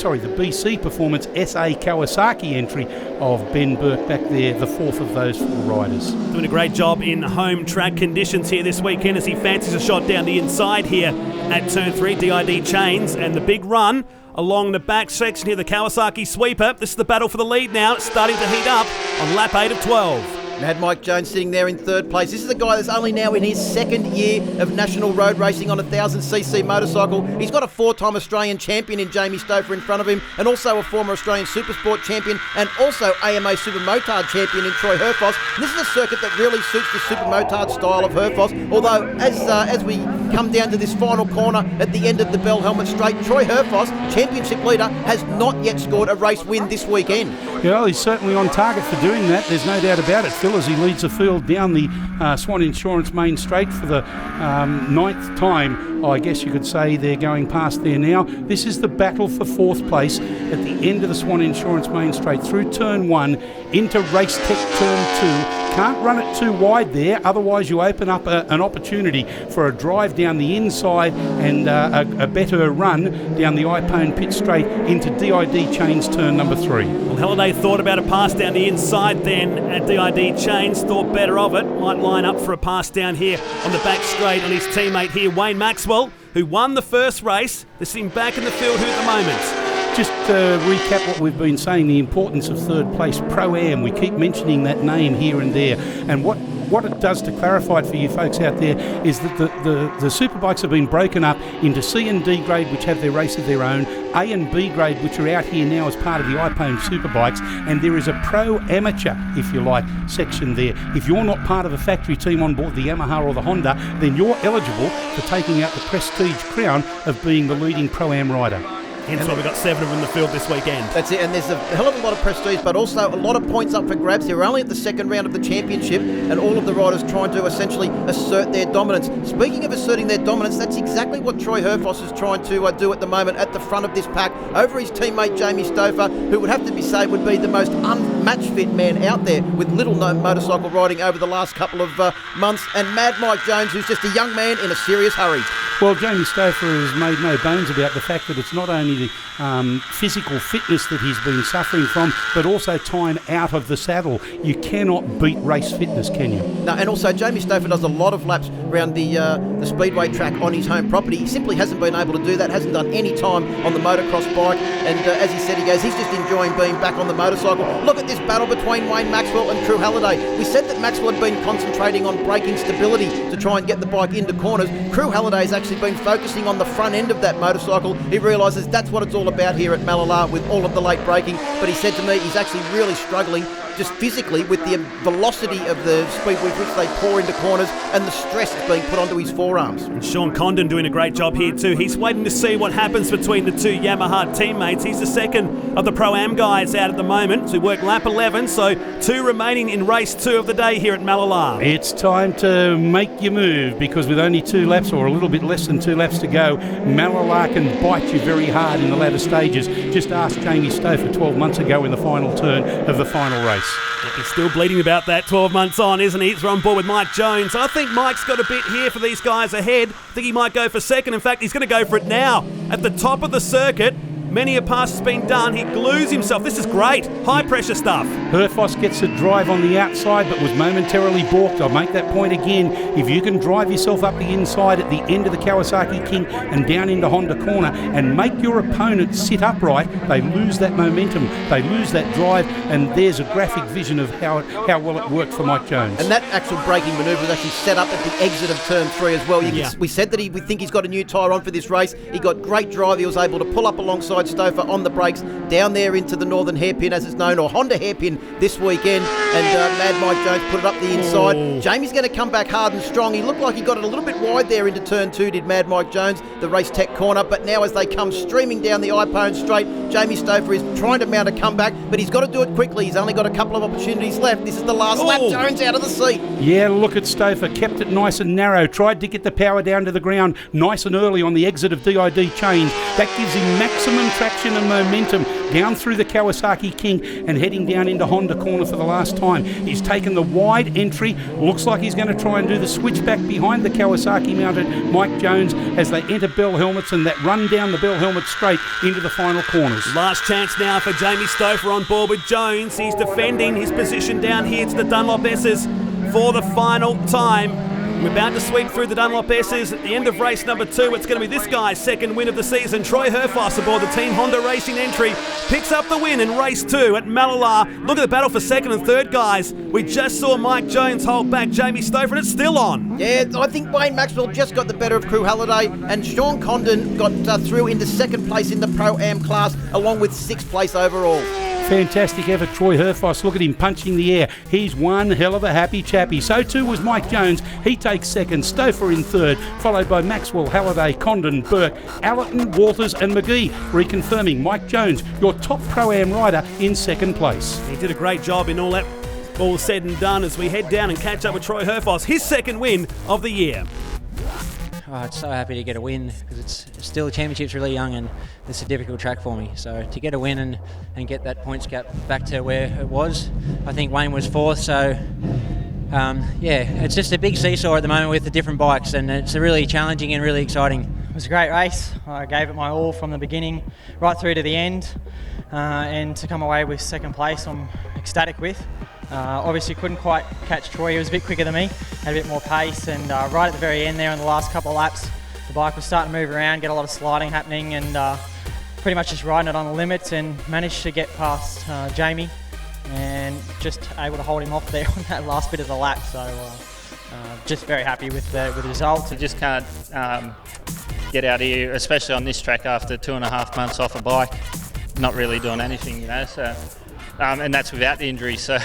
the BC Performance SA Kawasaki entry of Ben Burke back there, the fourth of those 4 riders. Doing a great job in home track conditions here this weekend as he fancies a shot down the inside here at turn 3, DID Chains, and the big run along the back section here, the Kawasaki sweeper. This is the battle for the lead now. It's starting to heat up on lap 8 of 12. Mad Mike Jones sitting there in third place. This is a guy that's only now in his second year of national road racing on a 1000cc motorcycle. He's got a 4-time Australian champion in Jamie Stouffer in front of him, and also a former Australian Supersport champion, and also AMA Super Motard champion in Troy Herfoss. This is a circuit that really suits the Super Motard style of Herfoss, although as we come down to this final corner at the end of the Bell Helmet Straight, Troy Herfoss, championship leader, has not yet scored a race win this weekend. Yeah, well, he's certainly on target for doing that, there's no doubt about it, Phil, as he leads the field down the Swann Insurance main straight for the 9th time. I guess you could say they're going past there now. This is the battle for 4th place at the end of the Swann Insurance main straight through turn 1 into Race Tech turn 2. Can't run it too wide there, otherwise you open up an opportunity for a drive down the inside and a better run down the Ipo pit straight into DID Chains turn number 3. Well, Halliday thought about a pass down the inside then at DID Chains, thought better of it, might line up for a pass down here on the back straight, and his teammate here, Wayne Maxwell, who won the first race. This is him back in the field here at the moment. Just to recap what we've been saying, the importance of third place Pro-Am. We keep mentioning that name here and there. And what it does, to clarify it for you folks out there, is that the Superbikes have been broken up into C and D grade, which have their race of their own, A and B grade, which are out here now as part of the Ipo Superbikes, and there is a pro-amateur, if you like, section there. If you're not part of a factory team on board the Yamaha or the Honda, then you're eligible for taking out the prestige crown of being the leading Pro-Am rider. Hence why we've got 7 of them in the field this weekend. That's it, and there's a hell of a lot of prestige, but also a lot of points up for grabs here. We're only at the second round of the championship, and all of the riders trying to essentially assert their dominance. Speaking of asserting their dominance, that's exactly what Troy Herfoss is trying to do at the moment at the front of this pack, over his teammate Jamie Stouffer, who would have to be said would be the most unmatched fit man out there, with little known motorcycle riding over the last couple of months, and Mad Mike Jones, who's just a young man in a serious hurry. Well, Jamie Stouffer has made no bones about the fact that it's not only the physical fitness that he's been suffering from, but also time out of the saddle. You cannot beat race fitness, can you? No, and also Jamie Stouffer does a lot of laps around the Speedway track on his home property. He simply hasn't been able to do that, hasn't done any time on the motocross bike, and as he said, he goes, he's just enjoying being back on the motorcycle. Look at this battle between Wayne Maxwell and Crew Halliday. We said that Maxwell had been concentrating on braking stability to try and get the bike into corners. Crew Halliday's actually been focusing on the front end of that motorcycle. He realises that's what it's all about here at Mallala with all of the late braking, but he said to me he's actually really struggling just physically with the velocity of the speed with which they pour into corners and the stress that's being put onto his forearms. And Sean Condon doing a great job here too. He's waiting to see what happens between the two Yamaha teammates. He's the second of the Pro-Am guys out at the moment. So we work lap 11, so 2 remaining in race 2 of the day here at Mallala. It's time to make your move, because with only 2 laps, or a little bit less than 2 laps to go, Mallala can bite you very hard in the latter stages. Just ask Jamie Stouffer 12 months ago in the final turn of the final race. He's still bleeding about that 12 months on, isn't he? He's on board with Mike Jones. I think Mike's got a bit here for these guys ahead. I think he might go for second. In fact, he's going to go for it now. At the top of the circuit, many a pass has been done. He glues himself. This is great. High pressure stuff. Herfoss gets a drive on the outside, but was momentarily balked. I'll make that point again. If you can drive yourself up the inside at the end of the Kawasaki King and down into Honda corner and make your opponent sit upright, they lose that momentum. They lose that drive, and there's a graphic vision of how well it worked for Mike Jones. And that actual braking manoeuvre was actually set up at the exit of turn 3 as well. We said that we think he's got a new tyre on for this race. He got great drive. He was able to pull up alongside inside Stouffer on the brakes, down there into the Northern Hairpin as it's known, or Honda Hairpin this weekend, and Mad Mike Jones put it up the inside. Oh. Jamie's going to come back hard and strong. He looked like he got it a little bit wide there into turn 2, did Mad Mike Jones, the Race Tech corner, but now as they come streaming down the iPhone straight, Jamie Stouffer is trying to mount a comeback, but he's got to do it quickly. He's only got a couple of opportunities left. This is the last lap. Jones out of the seat. Yeah, look at Stouffer, kept it nice and narrow, tried to get the power down to the ground nice and early on the exit of DID change. That gives him maximum traction and momentum down through the Kawasaki King and heading down into Honda corner for the last time. He's taken the wide entry. Looks like he's going to try and do the switchback behind the Kawasaki mounted Mike Jones as they enter Bell Helmets and that run down the Bell Helmet straight into the final corners. Last chance now for Jamie Stouffer on board with Jones. He's defending his position down here to the Dunlop S's for the final time. We're about to sweep through the Dunlop S's at the end of race number 2. It's going to be this guy's second win of the season. Troy Herfoss aboard the Team Honda Racing entry picks up the win in race 2 at Mallala. Look at the battle for second and third, guys. We just saw Mike Jones hold back Jamie Stouffer, and it's still on. Yeah, I think Wayne Maxwell just got the better of Crew Halliday, and Sean Condon got through into second place in the Pro-Am class, along with 6th place overall. Fantastic effort, Troy Herfoss. Look at him punching the air. He's one hell of a happy chappy. So too was Mike Jones. He takes second. Stouffer in third, followed by Maxwell, Halliday, Condon, Burke, Allerton, Walters and McGee, reconfirming Mike Jones, your top Pro-Am rider, in second place. He did a great job in all that, all said and done, as we head down and catch up with Troy Herfoss, his second win of the year. Oh, it's so happy to get a win because it's still, championship's really young and it's a difficult track for me. So to get a win and get that points gap back to where it was, I think Wayne was 4th. So yeah, it's just a big seesaw at the moment with the different bikes, and it's really challenging and really exciting. It was a great race. I gave it my all from the beginning right through to the end, and to come away with second place I'm ecstatic with. Obviously couldn't quite catch Troy. He was a bit quicker than me, had a bit more pace, and right at the very end there in the last couple of laps, the bike was starting to move around, get a lot of sliding happening, and pretty much just riding it on the limits, and managed to get past Jamie and just able to hold him off there on that last bit of the lap. So just very happy with the results. I just can't get out here, especially on this track after 2.5 months off a bike, not really doing anything, you know. So. And that's without the injuries, so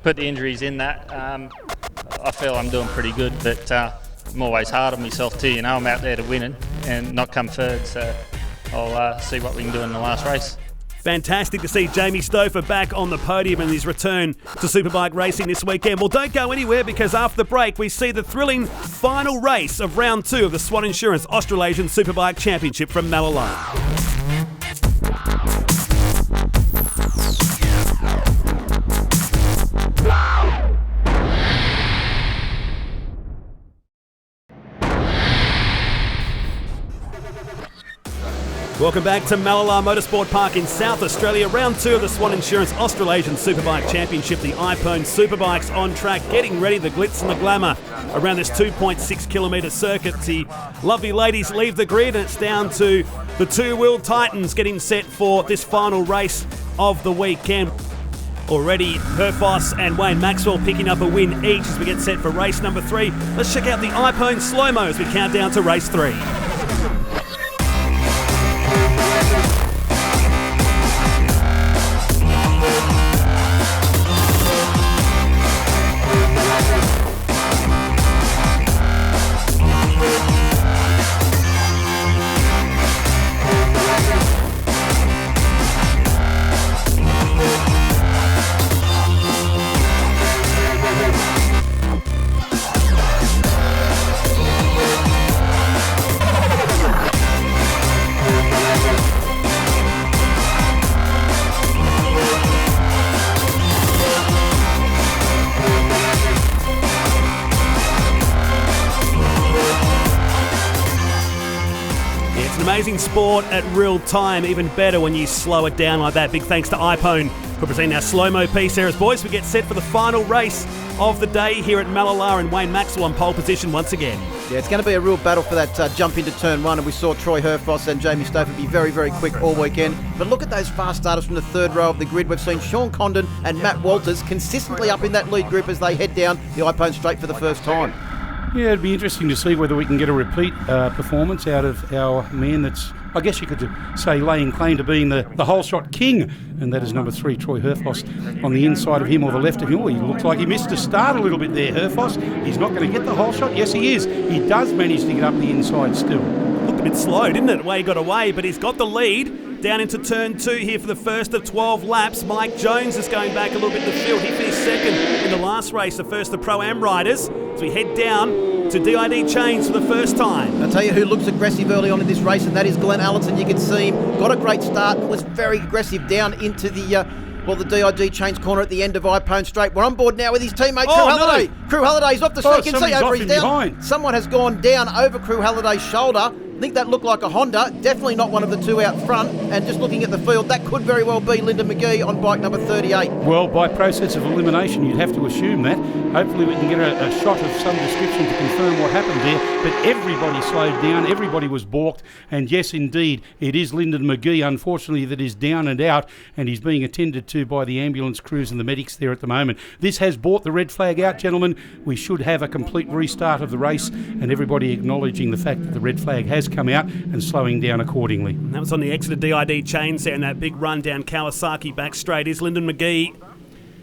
put the injuries in that. I feel I'm doing pretty good, but I'm always hard on myself too, you know. I'm out there to win and not come third, so I'll see what we can do in the last race. Fantastic to see Jamie Stouffer back on the podium in his return to Superbike racing this weekend. Well, don't go anywhere, because after the break we see the thrilling final race of round 2 of the Swann Insurance Australasian Superbike Championship from Mallala. Welcome back to Mallala Motorsport Park in South Australia. Round 2 of the Swann Insurance Australasian Superbike Championship. The iPhone Superbikes on track, getting ready, the glitz and the glamour around this 2.6 kilometre circuit. The lovely ladies leave the grid, and it's down to the two-wheel titans getting set for this final race of the weekend. Already Herfoss and Wayne Maxwell picking up a win each as we get set for race number 3. Let's check out the iPhone slow-mo as we count down to race 3. Amazing sport at real time, even better when you slow it down like that. Big thanks to iPhone for presenting our slow-mo piece there. As boys, we get set for the final race of the day here at Mallala, and Wayne Maxwell on pole position once again. Yeah, it's going to be a real battle for that jump into turn 1, and we saw Troy Herfoss and Jamie Stouffer be very, very quick all weekend. But look at those fast starters from the third row of the grid. We've seen Sean Condon and Matt Walters consistently up in that lead group as they head down the iPhone straight for the first time. Yeah, it'd be interesting to see whether we can get a repeat performance out of our man that's I guess you could say, laying claim to being the whole shot king, and that is number 3, Troy Herfoss, on the inside of him or the left of him. Oh, he looks like he missed a start a little bit there, Herfoss. He's not going to get the whole shot. Yes, he is. He does manage to get up the inside still. Looked a bit slow, didn't it? Way he got away, but he's got the lead. Down into turn 2 here for the first of 12 laps. Mike Jones is going back a little bit in the field. He finished second in the last race, the first of Pro-Am riders. So we head down to DID Chains for the first time. I'll tell you who looks aggressive early on in this race, and that is Glenn Allison. You can see him. Got a great start. Was very aggressive down into the DID Chains corner at the end of Ipone Straight. We're on board now with his teammate, Crew Halliday. No. Crew Halliday's off the street. You can see over his down. Behind. Someone has gone down over Crew Halliday's shoulder. I think that looked like a Honda, definitely not one of the two out front, and just looking at the field, that could very well be Lyndon McGee on bike number 38. Well, by process of elimination, you'd have to assume that. Hopefully we can get a shot of some description to confirm what happened there, but everybody slowed down, everybody was balked, and yes, indeed, it is Lyndon McGee, unfortunately, that is down and out, and he's being attended to by the ambulance crews and the medics there at the moment. This has brought the red flag out, gentlemen. We should have a complete restart of the race, and everybody acknowledging the fact that the red flag has come out and slowing down accordingly. And that was on the exit of DID Chains there, and that big run down Kawasaki back straight is Lyndon McGee.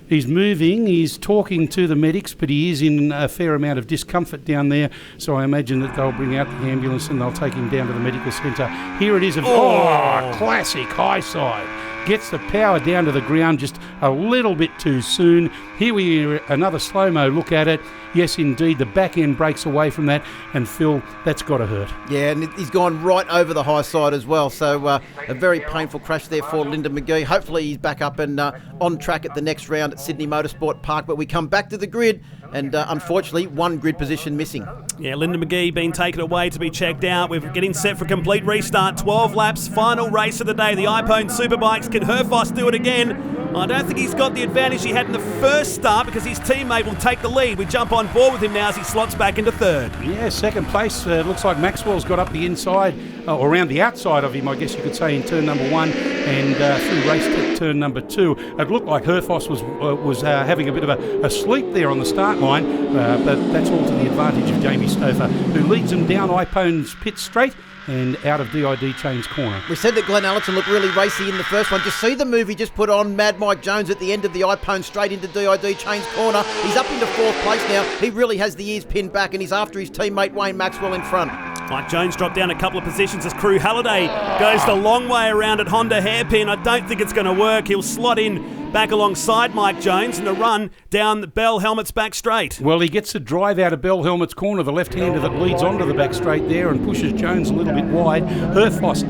He's moving, he's talking to the medics, but he is in a fair amount of discomfort down there, so I imagine that they'll bring out the ambulance and they'll take him down to the medical centre. Here it is, classic high side. Gets the power down to the ground just a little bit too soon. Here we are, another slow-mo look at it. Yes, indeed, the back end breaks away from that, and Phil, that's got to hurt. Yeah, and he's gone right over the high side as well, so a very painful crash there for Lyndon McGee. Hopefully he's back up and on track at the next round at Sydney Motorsport Park, but we come back to the grid, and unfortunately, one grid position missing. Yeah, Lyndon McGee being taken away to be checked out. We're getting set for complete restart. 12 laps, final race of the day. The Ipone Superbikes. Can Herfoss do it again? I don't think he's got the advantage he had in the first start because his teammate will take the lead. We jump on board with him now as he slots back into third. Yeah, second place. Looks like Maxwell's got up the inside, or around the outside of him, I guess you could say, in turn number 1 and through race to turn number 2. It looked like Herfoss was having a bit of a sleep there on the start line, but that's all to the advantage of Jamie Stouffer, who leads him down Ipone's pit straight and out of DID Chains corner. We said that Glenn Allison looked really racy in the first one. Just see the move he just put on Mad Mike Jones at the end of the Ipone straight into DID Chains corner. He's up into 4th place now. He really has the ears pinned back, and he's after his teammate Wayne Maxwell in front. Mike Jones dropped down a couple of positions as Crew Halliday goes the long way around at Honda Hairpin. I don't think it's going to work. He'll slot in back alongside Mike Jones in a run down the Bell Helmets back straight. Well, he gets a drive out of Bell Helmets corner, the left-hander that leads onto the back straight there and pushes Jones a little bit wide. Herfoss,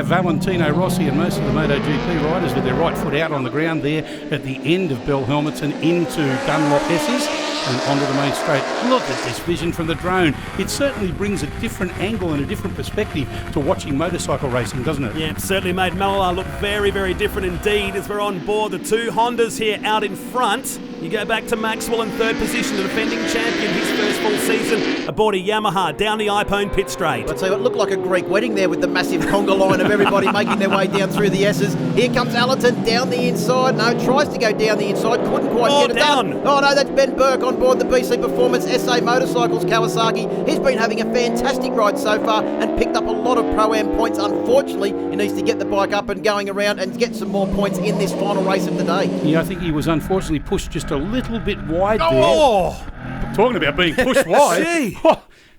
Valentino Rossi and most of the MotoGP riders with their right foot out on the ground there at the end of Bell Helmets and into Dunlop Hesses and onto the main straight. Look at this vision from the drone. It certainly brings a different angle and a different perspective to watching motorcycle racing, doesn't it? Yeah, it certainly made Mallala look very, very different indeed as we're on board. The two Hondas here out in front. You go back to Maxwell in third position, the defending champion, his first full season aboard a Yamaha down the Ipone pit straight. I'd say it looked like a Greek wedding there with the massive conga line of everybody making their way down through the S's. Here comes Allerton down the inside. No, tries to go down the inside, couldn't quite get it done. Oh no, that's Ben Burke on board the BC Performance SA Motorcycles Kawasaki. He's been having a fantastic ride so far and picked up a lot of Pro-Am points. Unfortunately, he needs to get the bike up and going around and get some more points in this final race of the day. Yeah, I think he was unfortunately pushed just a little bit wide there. Talking about being pushed wide.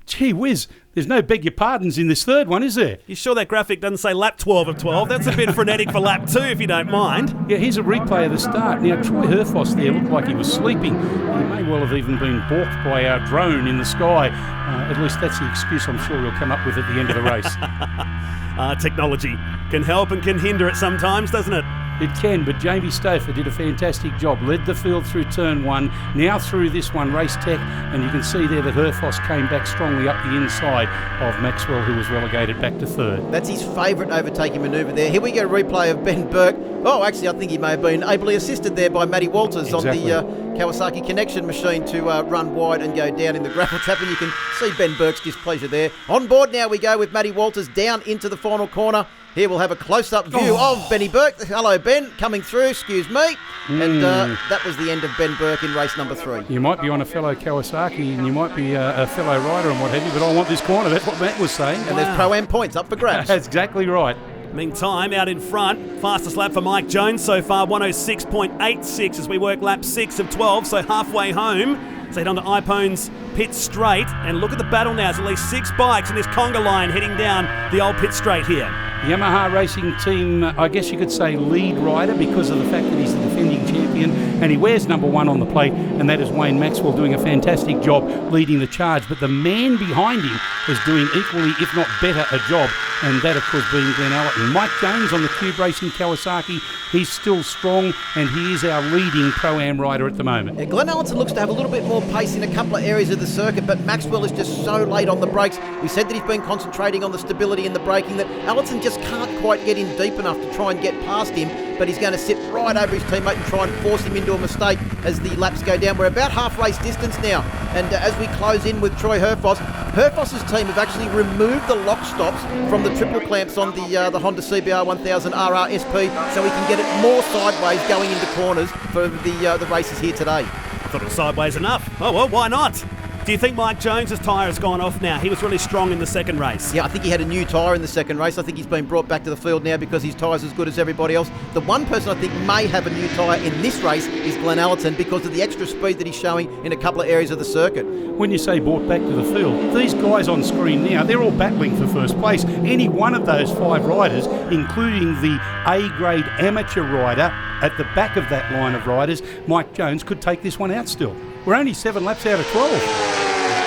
Gee whiz, there's no beg your pardons in this third one, is there? You sure that graphic doesn't say lap 12 of 12? That's a bit frenetic for lap 2, if you don't mind. Yeah, here's a replay of the start. Now, Troy Herfoss there looked like he was sleeping. He may well have even been balked by our drone in the sky. At least that's the excuse I'm sure he'll come up with at the end of the race. Technology can help and can hinder it sometimes, doesn't it? It can, but Jamie Stouffer did a fantastic job. Led the field through turn 1, now through this one, Race Tech, and you can see there that Herfoss came back strongly up the inside of Maxwell, who was relegated back to third. That's his favourite overtaking manoeuvre there. Here we go, replay of Ben Burke. Oh, actually, I think he may have been ably assisted there by Matty Walters on the Kawasaki Connection machine to run wide and go down in the gravel trap, and you can see Ben Burke's displeasure there. On board now we go with Matty Walters down into the final corner. Here we'll have a close-up view of Benny Burke. Hello, Ben, coming through, excuse me. And that was the end of Ben Burke in race number 3. You might be on a fellow Kawasaki and you might be a fellow rider and what have you, but I want this corner. That's what Matt was saying. And there's Pro-Am points up for grabs. That's exactly right. Meantime, out in front, fastest lap for Mike Jones so far, 106.86 as we work lap 6 of 12, so halfway home. So head on to iPhone's pit straight and look at the battle now. There's at least 6 bikes in this conga line heading down the old pit straight here. Yamaha Racing Team, I guess you could say lead rider because of the fact that he's the defending champion and he wears number 1 on the plate, and that is Wayne Maxwell doing a fantastic job leading the charge. But the man behind him is doing equally, if not better, a job, and that, of course, being Glenn Allerton. Mike Jones on the Cube Racing Kawasaki, he's still strong and he is our leading Pro-Am rider at the moment. Yeah, Glenn Allerton looks to have a little bit more pace in a couple of areas of the circuit, but Maxwell is just so late on the brakes. We said that he's been concentrating on the stability and the braking, that Allerton just can't quite get in deep enough to try and get past him, but he's going to sit right over his teammate and try and force him into a mistake as the laps go down. We're about half race distance now, and as we close in with Troy Herfoss's team have actually removed the lock stops from the triple clamps on the Honda CBR 1000 RRSP, so we can get it more sideways going into corners for the races here today. I thought it was sideways enough. Oh, well, why not? Do you think Mike Jones's tyre has gone off now? He was really strong in the second race. Yeah, I think he had a new tyre in the second race. I think he's been brought back to the field now because his tyre's as good as everybody else. The one person I think may have a new tyre in this race is Glenn Allerton because of the extra speed that he's showing in a couple of areas of the circuit. When you say brought back to the field, these guys on screen now, they're all battling for first place. Any one of those 5 riders, including the A-grade amateur rider at the back of that line of riders, Mike Jones, could take this one out still. We're only 7 laps out of 12.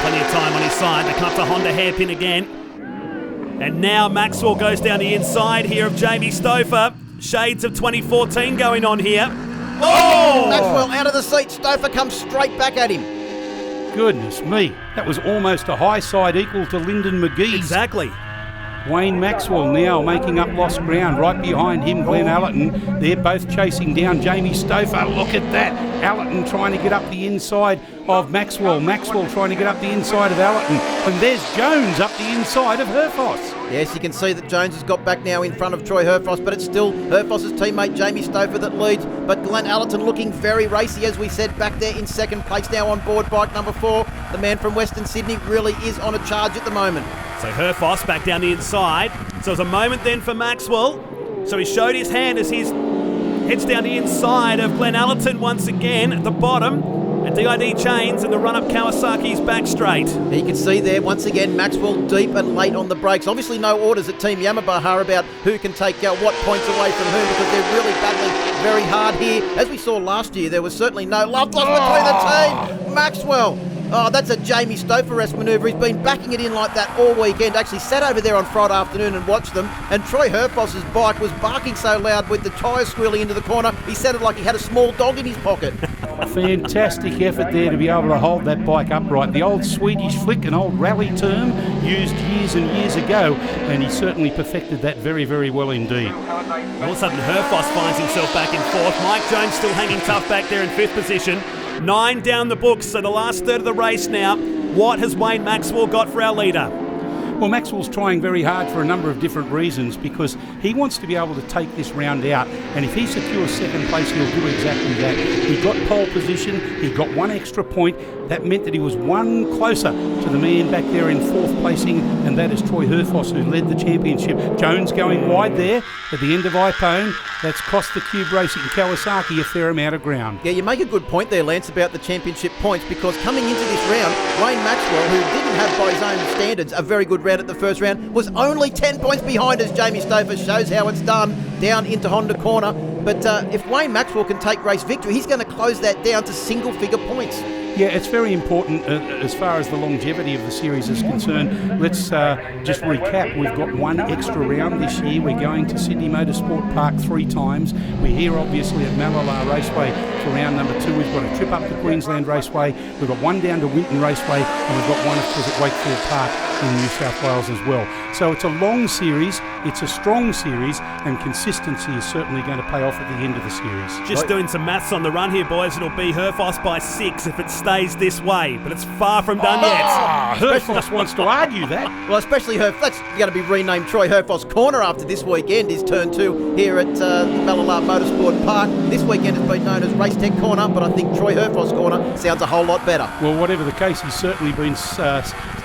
Plenty of time on his side. They come up to Honda hairpin again. And now Maxwell goes down the inside here of Jamie Stouffer. Shades of 2014 going on here. Oh! Maxwell out of the seat. Stouffer comes straight back at him. Goodness me. That was almost a high side equal to Lyndon McGee's. Exactly. Wayne Maxwell now making up lost ground. Right behind him, Glenn Allerton. They're both chasing down Jamie Stouffer. Look at that. Allerton trying to get up the inside of Maxwell. Maxwell trying to get up the inside of Allerton. And there's Jones up the inside of Herfoss. Yes, you can see that Jones has got back now in front of Troy Herfoss, but it's still Herfoss's teammate Jamie Stouffer that leads. But Glenn Allerton looking very racy, as we said, back there in second place now on board bike number 4. The man from Western Sydney really is on a charge at the moment. So Herfoss back down the inside. So it was a moment then for Maxwell. So he showed his hand as he heads down the inside of Glenn Allerton once again at the bottom. And DID chains and the run-up Kawasaki's back straight. You can see there, once again, Maxwell deep and late on the brakes. Obviously no orders at Team Yamaha about who can take what points away from whom because they're really battling very hard here. As we saw last year, there was certainly no love lost between the team. Maxwell. Oh, that's a Jamie Stouffer-esque manoeuvre. He's been backing it in like that all weekend. Actually sat over there on Friday afternoon and watched them. And Troy Herfoss's bike was barking so loud with the tyres squealing into the corner, he sounded like he had a small dog in his pocket. Fantastic effort there to be able to hold that bike upright. The old Swedish flick, an old rally term used years and years ago, and he certainly perfected that very, very well indeed. All of a sudden, Herfoss finds himself back in 4th. Mike Jones still hanging tough back there in 5th position. 9 down the books, so the last third of the race now. What has Wayne Maxwell got for our leader? Well, Maxwell's trying very hard for a number of different reasons because he wants to be able to take this round out, and if he secures second place, he'll do exactly that. He got pole position, he got 1 extra point. That meant that he was 1 closer to the man back there in 4th placing, and that is Troy Herfoss, who led the championship. Jones going wide there at the end of Iphone. That's cost the Cube Racing Kawasaki a fair amount of ground. Yeah, you make a good point there, Lance, about the championship points, because coming into this round, Wayne Maxwell, who didn't have by his own standards a very good round at the first round, was only 10 points behind as Jamie Stouffer shows how it's done down into Honda corner. But if Wayne Maxwell can take race victory, he's going to close that down to single-figure points. Yeah, it's very important as far as the longevity of the series is concerned. Let's just recap. We've got 1 extra round this year. We're going to Sydney Motorsport Park 3 times. We're here, obviously, at Mallala Raceway for round number 2. We've got a trip up to Queensland Raceway. We've got 1 down to Winton Raceway, and we've got 1, of course, at Wakefield Park in New South Wales as well. So it's a long series, it's a strong series, and consider consistency is certainly going to pay off at the end of the series. Just doing some maths on the run here, boys. It'll be Herfoss by 6 if it stays this way, but it's far from done yet. Herfoss wants to argue that. Well, especially that's going to be renamed Troy Herfoss Corner after this weekend is turn 2 here at the Mallala Motorsport Park. This weekend has been known as Race Tech Corner, but I think Troy Herfoss Corner sounds a whole lot better. Well, whatever the case, he's certainly been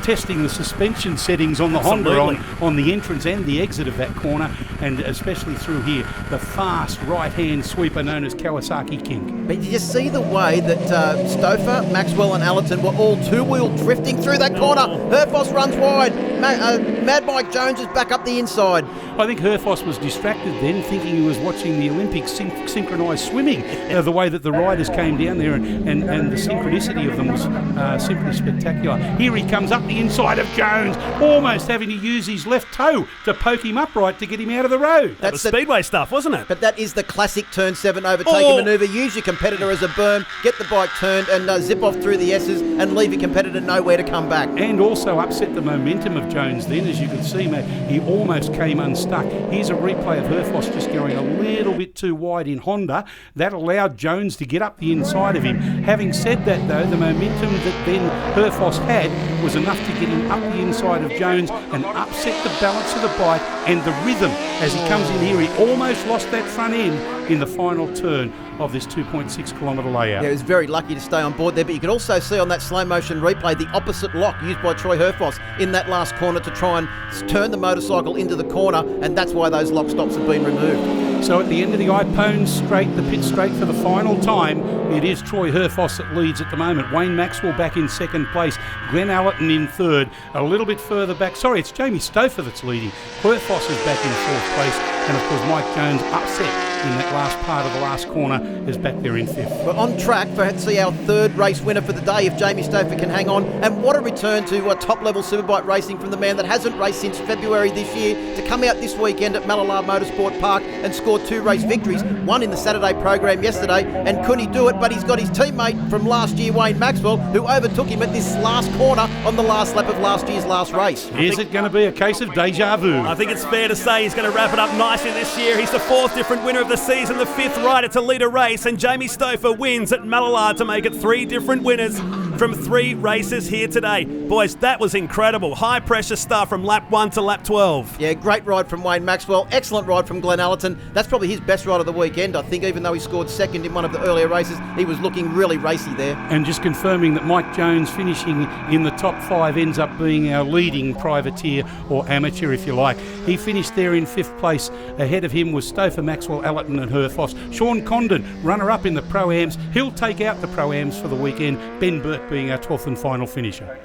testing the suspension settings on the Honda on the entrance and the exit of that corner, and especially through here, the fast right-hand sweeper known as Kawasaki King. But did you see the way that Stouffer, Maxwell and Allerton were all two-wheel drifting through that corner? Herfoss runs wide. Mad Mike Jones is back up the inside. I think Herfoss was distracted then, thinking he was watching the Olympics synchronised swimming, the way that the riders came down there, and the synchronicity of them was simply spectacular. Here he comes up the inside of Jones, almost having to use his left toe to poke him upright to get him out of the road. That was Speedway stuff, wasn't it? But that is the classic turn 7 overtaking manoeuvre. Use your competitor as a berm, get the bike turned and zip off through the S's and leave your competitor nowhere to come back. And also upset the momentum of Jones then, as you could see, mate. He almost came unstuck. Here's a replay of Herfoss just going a little bit too wide in Honda. That allowed Jones to get up the inside of him. Having said that, though, the momentum that then Herfoss had was enough to get him up the inside of Jones and upset the balance of the bike and the rhythm. As he comes in here, he almost lost that front end in the final turn of this 2.6 kilometre layout. Yeah, he was very lucky to stay on board there, but you could also see on that slow motion replay the opposite lock used by Troy Herfoss in that last corner to try and turn the motorcycle into the corner, and that's why those lock stops have been removed. So at the end of the Ippone straight, the pit straight for the final time, it is Troy Herfoss that leads at the moment. Wayne Maxwell back in second place, Glenn Allerton in third, a little bit further back. Sorry, it's Jamie Stouffer that's leading. Herfoss is back in fourth place, and of course Mike Jones upset in that last part of the last corner is back there in fifth. We're on track to see our third race winner for the day if Jamie Stouffer can hang on. And what a return to top-level Superbike racing from the man that hasn't raced since February this year to come out this weekend at Mallala Motorsport Park and score 2 race victories, one in the Saturday program yesterday. And could he do it? But he's got his teammate from last year, Wayne Maxwell, who overtook him at this last corner on the last lap of last year's last race. Is it going to be a case of deja vu? I think it's fair to say he's going to wrap it up nicely this year. He's the 4th different winner of the season, the 5th rider to lead a race, and Jamie Stouffer wins at Mallala to make it 3 different winners from 3 races here today. Boys, that was incredible. High pressure stuff from lap 1 to lap 12. Yeah, great ride from Wayne Maxwell. Excellent ride from Glenn Allerton. That's probably his best ride of the weekend, I think, even though he scored second in one of the earlier races. He was looking really racy there. And just confirming that Mike Jones finishing in the top 5 ends up being our leading privateer or amateur, if you like. He finished there in 5th place. Ahead of him was Stouffer, Maxwell, Allerton and Herfoss. Sean Condon, runner-up in the Pro-Ams. He'll take out the Pro-Ams for the weekend. Ben Burke being our 12th and final finisher.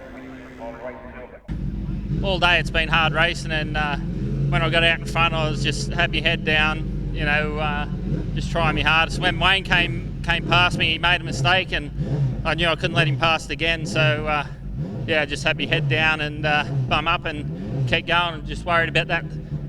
All day it's been hard racing, and when I got out in front I was just had my head down, just trying my hardest. When Wayne came past me, he made a mistake and I knew I couldn't let him pass it again, so just had my head down and bum up and kept going, and just worried about that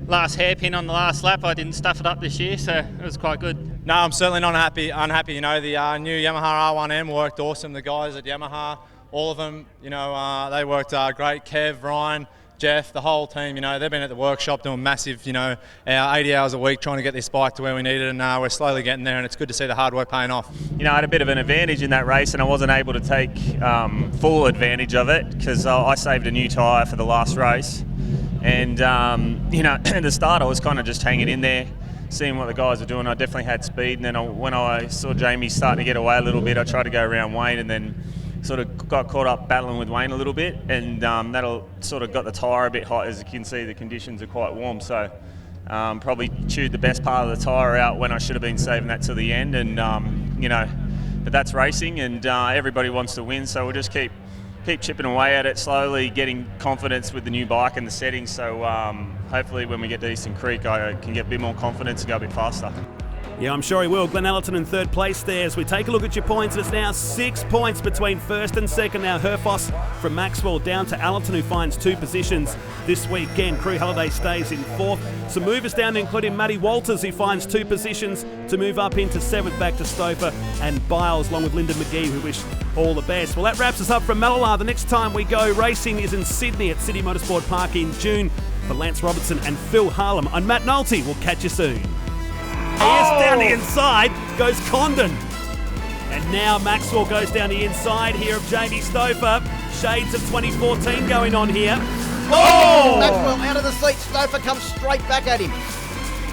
last hairpin on the last lap. I didn't stuff it up this year, so it was quite good. No, I'm certainly not unhappy. The new Yamaha R1M worked awesome. The guys at Yamaha, all of them, they worked great. Kev, Ryan, Jeff, the whole team, they've been at the workshop doing massive, 80 hours a week trying to get this bike to where we need it, and we're slowly getting there, and it's good to see the hard work paying off. I had a bit of an advantage in that race, and I wasn't able to take full advantage of it because I saved a new tyre for the last race. And, at the start I was kind of just hanging in there, seeing what the guys were doing. I definitely had speed, and then when I saw Jamie starting to get away a little bit, I tried to go around Wayne and then sort of got caught up battling with Wayne a little bit, and that'll sort of got the tyre a bit hot. As you can see, the conditions are quite warm, so probably chewed the best part of the tyre out when I should have been saving that till the end. And, but that's racing, and everybody wants to win, so we'll just keep chipping away at it, slowly getting confidence with the new bike and the settings. So hopefully when we get to Eastern Creek, I can get a bit more confidence and go a bit faster. Yeah, I'm sure he will. Glenn Allerton in 3rd place there. As we take a look at your points, it's now 6 points between 1st and 2nd. Now Herfoss from Maxwell down to Allerton, who finds 2 positions this weekend. Crew Halliday stays in 4th. Some movers down, including Matty Walters, who finds 2 positions to move up into 7th, back to Stouffer and Biles, along with Lyndon McGee, who wish all the best. Well, that wraps us up from Mallala. The next time we go racing is in Sydney at City Motorsport Park in June. For Lance Robertson and Phil Harlem, I'm Matt Nolte. We'll catch you soon. Pierce down the inside goes Condon. And now Maxwell goes down the inside here of Jamie Stouffer. Shades of 2014 going on here. Oh! Maxwell out of the seat. Stouffer comes straight back at him.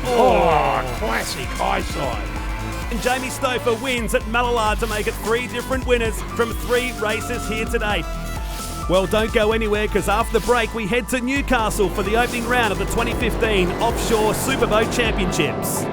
Oh, classic eyesight. And Jamie Stouffer wins at Mallala to make it 3 different winners from 3 races here today. Well, don't go anywhere, because after the break we head to Newcastle for the opening round of the 2015 Offshore Superboat Championships.